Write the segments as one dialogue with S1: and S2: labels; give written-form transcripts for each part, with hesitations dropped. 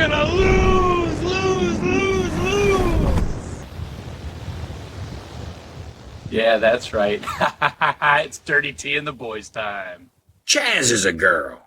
S1: gonna lose, lose, lose, lose. Yeah, that's right. It's Dirty Tea and the boys' time.
S2: Chaz is a girl.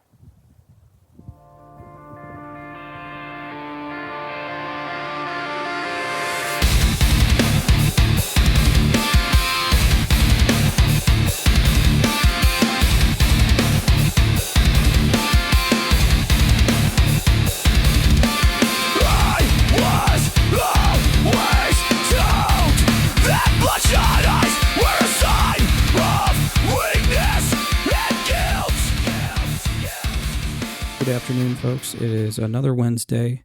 S3: Good afternoon, folks. It is another Wednesday.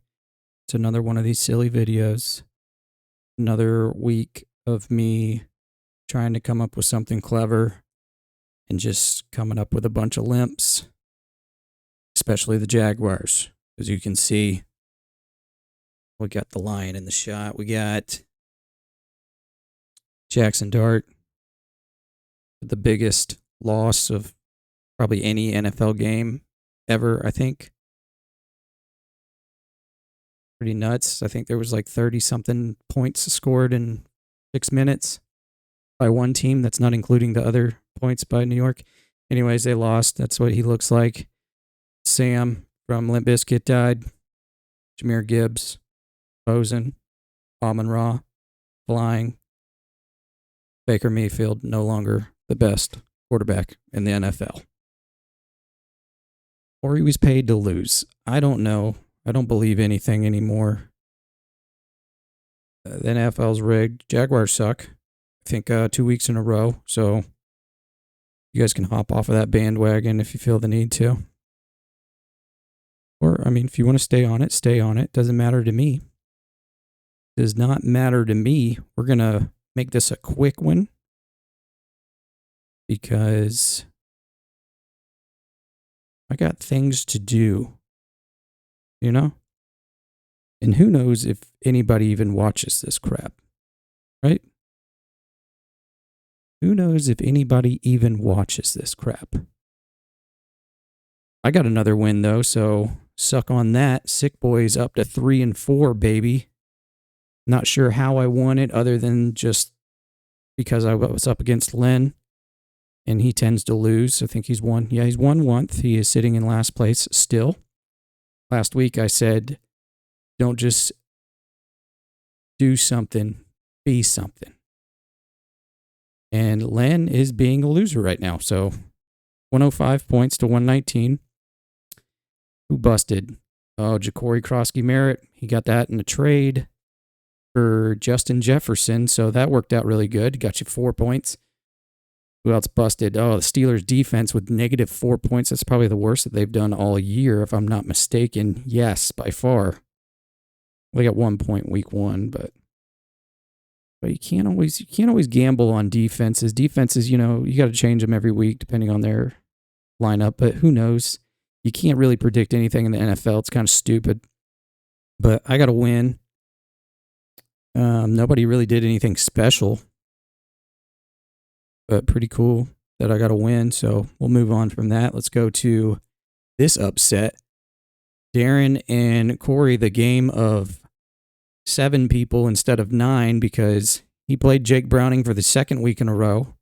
S3: It's another one of these silly videos. Another week of me trying to come up with something clever and just coming up with a bunch of limps, especially the Jaguars. As you can see, we got the lion in the shot. We got Jackson Dart, the biggest loss of probably any NFL game ever, I think. Pretty nuts. I think there was like 30-something points scored in 6 minutes by one team. That's not including the other points by New York. Anyways, they lost. That's what he looks like. Sam from Limp Riskit died. Jahmyr Gibbs, Bozen, Amon-Ra, flying. Baker Mayfield, no longer the best quarterback in the NFL. Or he was paid to lose. I don't know. I don't believe anything anymore. The NFL's rigged. Jaguars suck. I think 2 weeks in a row. So you guys can hop off of that bandwagon if you feel the need to. Or, I mean, if you want to stay on it, stay on it. Doesn't matter to me. Does not matter to me. We're going to make this a quick one. Because I got things to do, you know? And who knows if anybody even watches this crap, right? Who knows if anybody even watches this crap? I got another win, though, so suck on that. Sick Boys up to 3-4, baby. Not sure how I won it other than just because I was up against Len. And he tends to lose. I think he's won. Yeah, he's won once. He is sitting in last place still. Last week I said, don't just do something, be something. And Len is being a loser right now. So 105 points to 119. Who busted? Oh, Ja'Cory Krosky-Merritt. He got that in a trade for Justin Jefferson. So that worked out really good. Got you 4 points. Who else busted? Oh, the Steelers defense with -4 points. That's probably the worst that they've done all year, if I'm not mistaken. Yes, by far. They got 1 point week 1, but you can't always gamble on defenses. Defenses, you know, you got to change them every week depending on their lineup, but who knows? You can't really predict anything in the NFL. It's kind of stupid. But I got to win. Nobody really did anything special. But pretty cool that I got a win. So we'll move on from that. Let's go to this upset. Darren and Corey, the game of 7 people instead of 9 because he played Jake Browning for the second week in a row.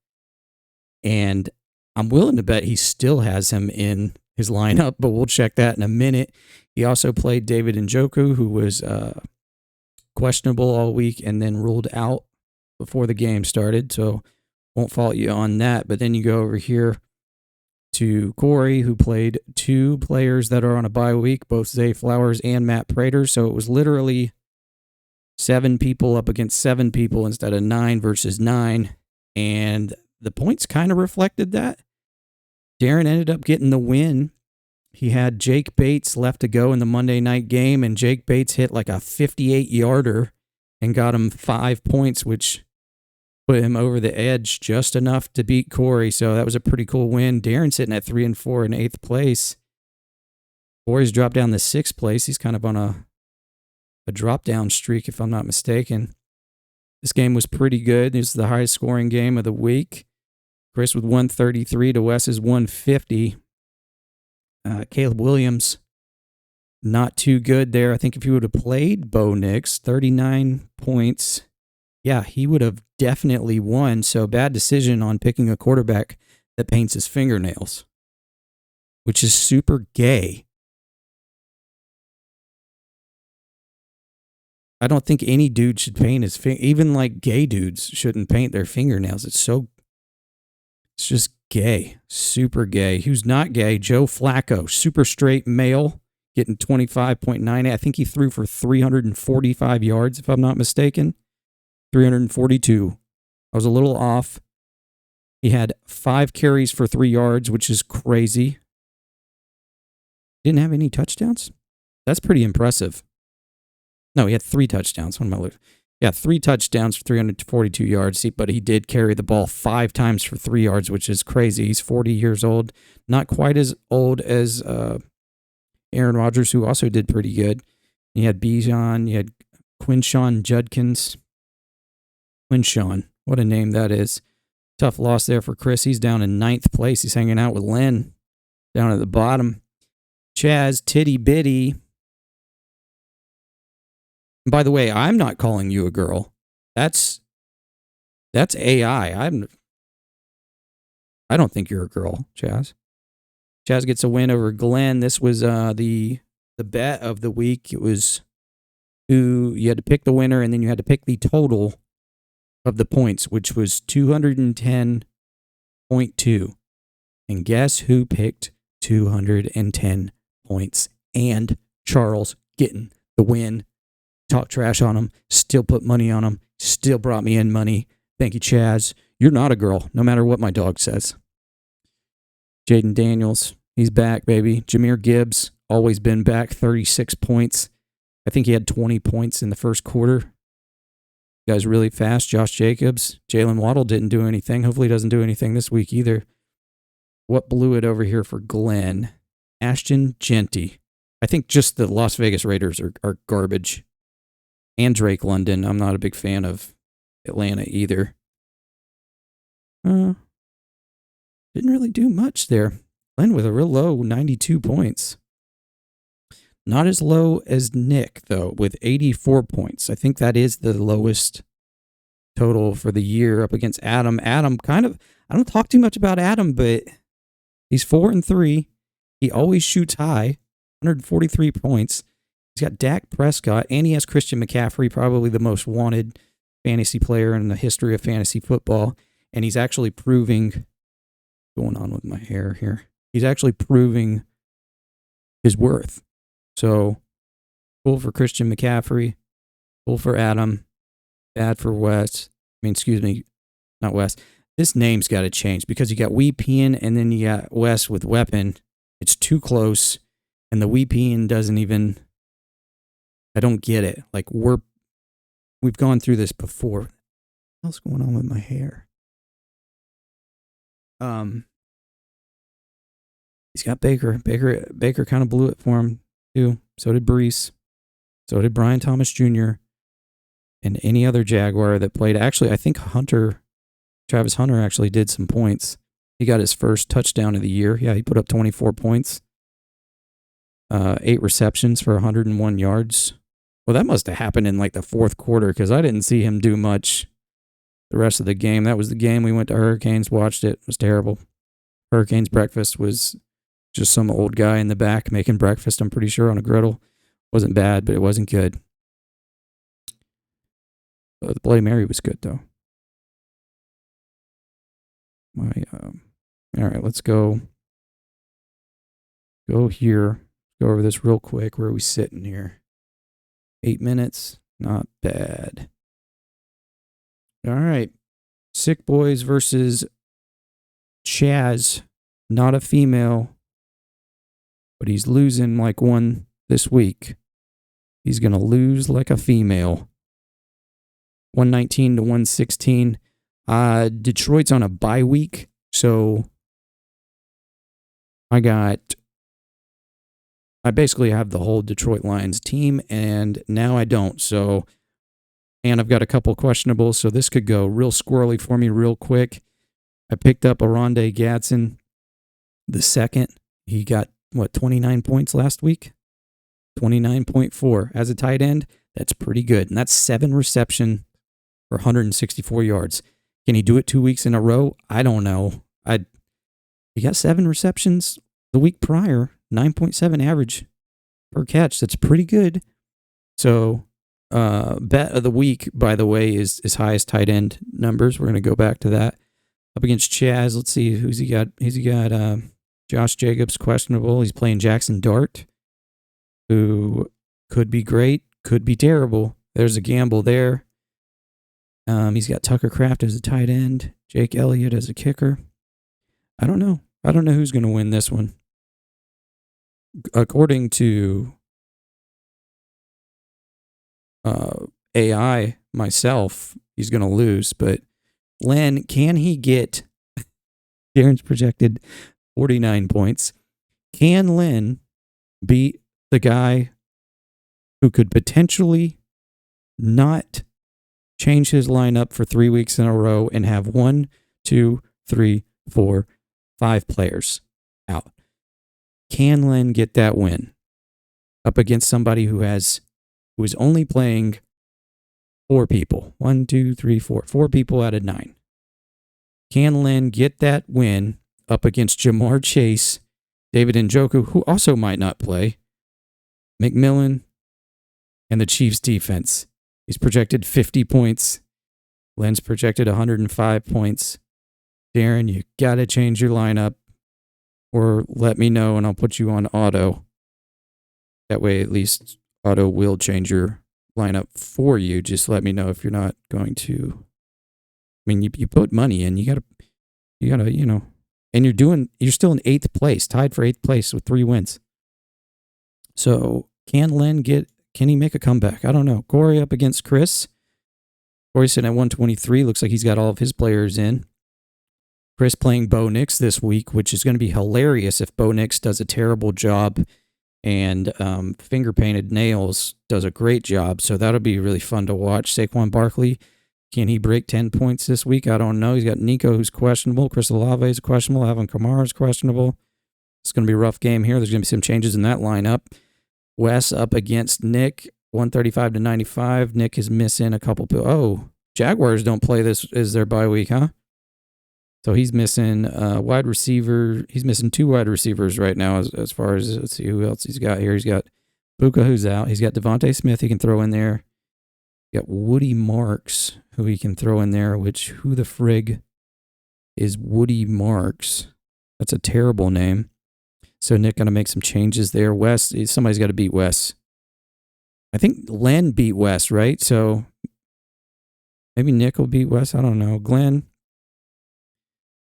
S3: And I'm willing to bet he still has him in his lineup, but we'll check that in a minute. He also played David Njoku, who was questionable all week and then ruled out before the game started. So won't fault you on that. But then you go over here to Corey, who played 2 players that are on a bye week, both Zay Flowers and Matt Prater. So it was literally 7 people up against 7 people instead of 9 versus 9. And the points kind of reflected that. Darren ended up getting the win. He had Jake Bates left to go in the Monday night game, and Jake Bates hit like a 58-yarder and got him 5 points, which put him over the edge just enough to beat Corey. So that was a pretty cool win. Darren sitting at 3-4 in 8th place. Corey's dropped down to 6th place. He's kind of on a drop-down streak, if I'm not mistaken. This game was pretty good. It was the highest scoring game of the week. Chris with 133 to Wes's 150. Caleb Williams not too good there. I think if he would have played Bo Nix, 39 points, yeah, he would have definitely won. So bad decision on picking a quarterback that paints his fingernails, which is super gay. I don't think any dude should paint his even like gay dudes shouldn't paint their fingernails. It's just gay, super gay. Who's not gay? Joe Flacco, super straight male, getting 25.9. I think he threw for 345 yards, if I'm not mistaken. 342. I was a little off. He had 5 carries for 3 yards, which is crazy. Didn't have any touchdowns? That's pretty impressive. No, he had 3 touchdowns. What am I looking? Yeah, 3 touchdowns for 342 yards, but he did carry the ball 5 times for 3 yards, which is crazy. He's 40 years old. Not quite as old as Aaron Rodgers, who also did pretty good. You had Bijan, you had Quinshawn Judkins. Quinshawn, what a name that is. Tough loss there for Chris. He's down in 9th place. He's hanging out with Len down at the bottom. Chaz, Titty Bitty. And by the way, I'm not calling you a girl. That's AI. I don't think you're a girl, Chaz. Chaz gets a win over Glenn. This was the bet of the week. It was who you had to pick the winner, and then you had to pick the total of the points, which was 210.2. And guess who picked 210 points? And Charles getting the win. Talk trash on him, still put money on him, still brought me in money. Thank you, Chaz. You're not a girl, no matter what my dog says. Jaden Daniels, he's back, baby. Jahmyr Gibbs, always been back, 36 points. I think he had 20 points in the first quarter. Guys really fast. Josh Jacobs. Jalen Waddle didn't do anything. Hopefully he doesn't do anything this week either. What blew it over here for Glenn? Ashton Genty. I think just the Las Vegas Raiders are garbage. And Drake London. I'm not a big fan of Atlanta either. Didn't really do much there. Glenn with a real low 92 points. Not as low as Nick, though, with 84 points. I think that is the lowest total for the year up against Adam. Adam kind of, I don't talk too much about Adam, but he's 4-3. He always shoots high, 143 points. He's got Dak Prescott, and he has Christian McCaffrey, probably the most wanted fantasy player in the history of fantasy football. And he's actually proving, going on with my hair here, he's actually proving his worth. So, cool for Christian McCaffrey, cool for Adam, bad for Wes. Excuse me, not Wes. This name's got to change because you got Weepian and then you got Wes with Weapon. It's too close, and the Weepian doesn't even, I don't get it. Like, we've gone through this before. What's going on with my hair? He's got Baker. Baker kind of blew it for him too. So did Brees. So did Brian Thomas Jr. And any other Jaguar that played. Actually, I think Travis Hunter actually did some points. He got his first touchdown of the year. Yeah, he put up 24 points. 8 receptions for 101 yards. Well, that must have happened in like the fourth quarter because I didn't see him do much the rest of the game. That was the game we went to Hurricanes, watched it. It was terrible. Hurricanes breakfast was just some old guy in the back making breakfast, I'm pretty sure, on a griddle. Wasn't bad, but it wasn't good. The Bloody Mary was good, though. All right, let's go here. Go over this real quick. Where are we sitting here? 8 minutes. Not bad. All right. Sick Boys versus Chaz. Not a female, but he's losing like one this week. He's going to lose like a female. 119 to 116. Detroit's on a bye week, so I basically have the whole Detroit Lions team, and now I don't. So, and I've got a couple questionables, so this could go real squirrely for me real quick. I picked up Aronde Gadsden the second. He got, 29 points last week? 29.4. As a tight end, that's pretty good. And that's 7 reception for 164 yards. Can he do it 2 weeks in a row? I don't know. He got 7 receptions the week prior, 9.7 average per catch. That's pretty good. So, bet of the week, by the way, is his highest tight end numbers. We're going to go back to that. Up against Chaz, let's see who's he got. He's got Josh Jacobs, questionable. He's playing Jackson Dart, who could be great, could be terrible. There's a gamble there. He's got Tucker Kraft as a tight end, Jake Elliott as a kicker. I don't know. I don't know who's going to win this one. According to AI, myself, he's going to lose. But Len, can he get Darren's projected 49 points? Can Len beat the guy who could potentially not change his lineup for 3 weeks in a row and have 1, 2, 3, 4, 5 players out? Can Len get that win up against somebody who is only playing 4 people? 1, 2, 3, 4. 4 people out of 9. Can Len get that win up against Jamar Chase, David Njoku, who also might not play, McMillan, and the Chiefs defense? He's projected 50 points. Len's projected 105 points. Darren, you got to change your lineup or let me know and I'll put you on auto. That way, at least auto will change your lineup for you. Just let me know if you're not going to. I mean, you put money in, you gotta, and you're still in 8th place, tied for 8th place with 3 wins. So can he make a comeback? I don't know. Corey up against Chris. Corey's sitting at 123. Looks like he's got all of his players in. Chris playing Bo Nix this week, which is going to be hilarious if Bo Nix does a terrible job and Finger Painted Nails does a great job. So that'll be really fun to watch. Saquon Barkley, can he break 10 points this week? I don't know. He's got Nico, who's questionable. Chris Olave is questionable. Alvin Kamara is questionable. It's going to be a rough game here. There's going to be some changes in that lineup. Wes up against Nick, 135 to 95. Nick is missing a couple. Jaguars don't play this as their bye week, huh? So he's missing wide receiver. He's missing 2 wide receivers right now as far as, let's see who else he's got here. He's got Puka, who's out. He's got Devontae Smith he can throw in there. He got Woody Marks, who he can throw in there, which who the frig is Woody Marks? That's a terrible name. So Nick going to make some changes there. Wes, somebody's got to beat Wes. I think Len beat Wes, right? So maybe Nick will beat Wes. I don't know. Glenn,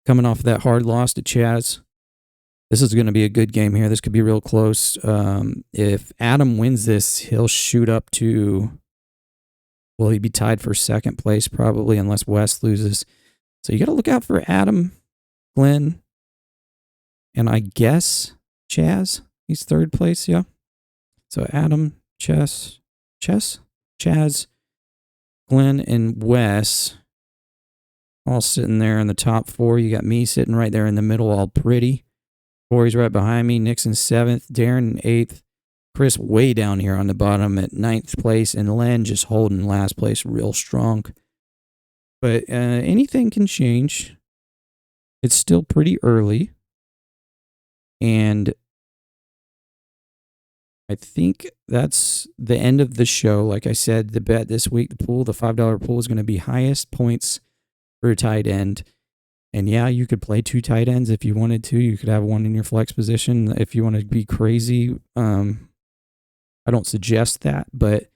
S3: coming off of that hard loss to Chaz. This is going to be a good game here. This could be real close. If Adam wins this, he'll shoot up to, well, he'd be tied for 2nd place probably unless Wes loses. So you got to look out for Adam, Glenn, and I guess Chaz. He's 3rd place, yeah. So Adam, Chaz, Glenn, and Wes all sitting there in the top 4. You got me sitting right there in the middle, all pretty. Corey's right behind me. Nick's in 7th. Darren in 8th. Chris way down here on the bottom at 9th place. And Len just holding last place real strong. But anything can change. It's still pretty early. And I think that's the end of the show. Like I said, the bet this week, the $5 pool is going to be highest points for a tight end. And yeah, you could play 2 tight ends if you wanted to. You could have one in your flex position if you want to be crazy. I don't suggest that, but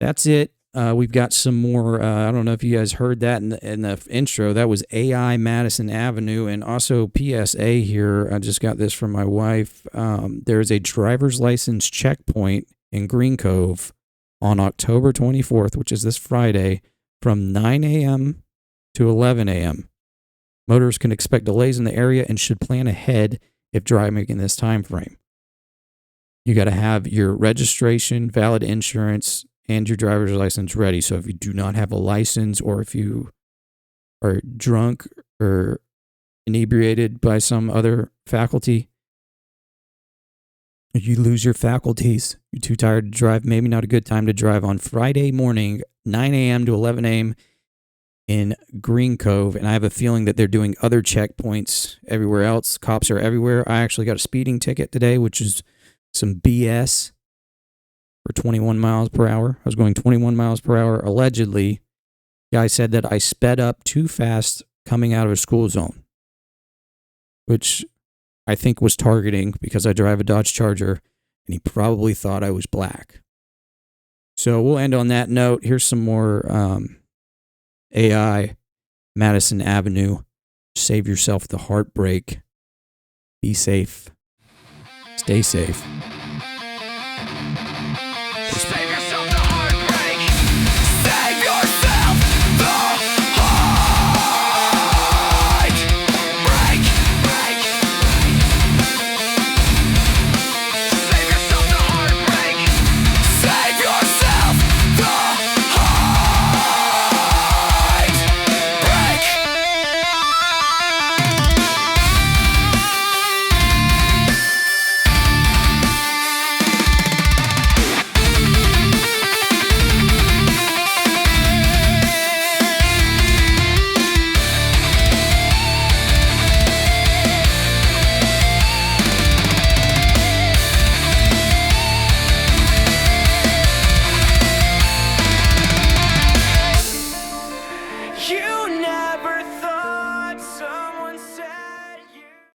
S3: that's it. We've got some more. I don't know if you guys heard that in the intro. That was AI Madison Avenue, and also PSA here. I just got this from my wife. There's a driver's license checkpoint in Green Cove on October 24th, which is this Friday, from 9 a.m. to 11 a.m. Motorists can expect delays in the area and should plan ahead if driving in this time frame. You got to have your registration, valid insurance, and your driver's license ready. So if you do not have a license, or if you are drunk or inebriated by some other faculty, You lose your faculties. You're too tired to drive. Maybe not a good time to drive on Friday morning, 9 a.m. to 11 a.m. in Green Cove. And I have a feeling that they're doing other checkpoints everywhere else. Cops are everywhere. I actually got a speeding ticket today, which is some BS for 21 miles per hour. I was going 21 miles per hour. Allegedly, guy said that I sped up too fast coming out of a school zone, which I think was targeting because I drive a Dodge Charger, and he probably thought I was black. So we'll end on that note. Here's some more AI, Madison Avenue. Save yourself the heartbreak. Be safe. Stay safe.